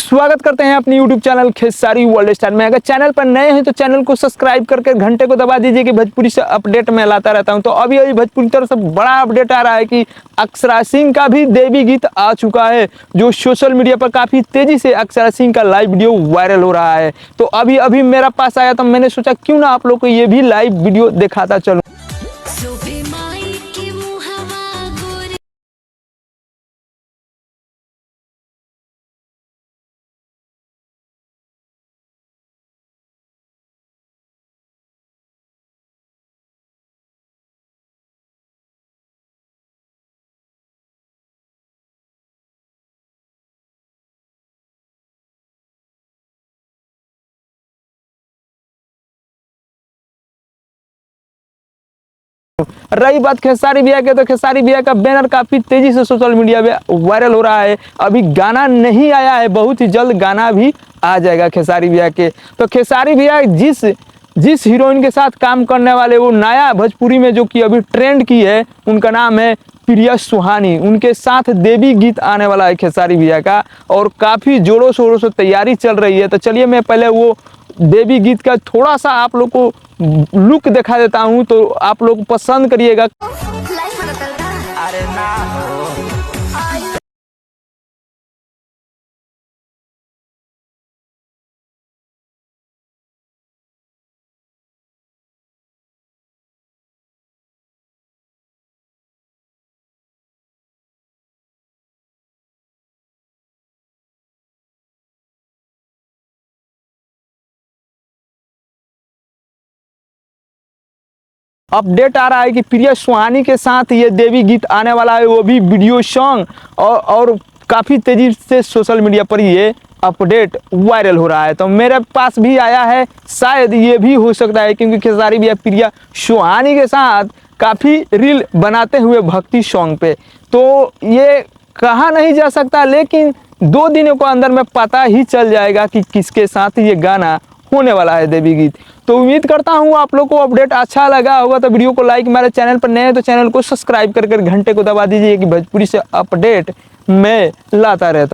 स्वागत करते हैं अपनी YouTube channel Khesari world star में। अगर चैनल पर नए हैं तो चैनल को सब्सक्राइब करके घंटे को दबा दीजिए कि भोजपुरी से अपडेट मैं लाता रहता हूं। तो अभी भोजपुरी तरफ से बड़ा अपडेट आ रहा है कि अक्षरा सिंह का भी देवी गीत आ चुका है, जो सोशल मीडिया पर काफी तेजी से अक्षरा सिंह का लाइव वीडियो वायरल हो रहा है। तो अभी मेरा पास आया तो मैंने सोचा क्यों ना आप लोग को ये भी लाइव वीडियो दिखाता चलूं। रही बात खेसारी भैया के, तो खेसारी भैया का बैनर काफी तेजी से सोशल मीडिया पे वायरल हो रहा है। अभी गाना नहीं आया है, बहुत ही जल्द गाना भी आ जाएगा खेसारी भैया के। तो खेसारी भैया जिस हीरोइन के साथ काम करने वाले, वो नया भोजपुरी में जो कि अभी ट्रेंड की है, उनका नाम है प्रिया सुहानी। उनके साथ देवी गीत आने वाला है खेसारी भैया का, और काफी जोरों शोरों से तैयारी चल रही है। तो चलिए मैं पहले वो देवी गीत का थोड़ा सा आप लोग को लुक दिखा देता हूं, तो आप लोग पसंद करिएगा। अरे ना अपडेट आ रहा है कि प्रिया सुहानी के साथ ये देवी गीत आने वाला है, वो भी वीडियो सॉन्ग, और काफ़ी तेज़ी से सोशल मीडिया पर ये अपडेट वायरल हो रहा है। तो मेरे पास भी आया है, शायद ये भी हो सकता है, क्योंकि खेसारी भैया प्रिया सुहानी के साथ काफ़ी रील बनाते हुए भक्ति सॉन्ग पे, तो ये कहा नहीं जा सकता, लेकिन 2 दिनों के अंदर में पता ही चल जाएगा कि किसके साथ ये गाना होने वाला है देवी गीत। तो उम्मीद करता हूँ आप लोग को अपडेट अच्छा लगा होगा। तो वीडियो को लाइक, मेरे चैनल पर नए हैं तो चैनल को सब्सक्राइब करके घंटे को दबा दीजिए कि भोजपुरी से अपडेट मैं लाता रहता।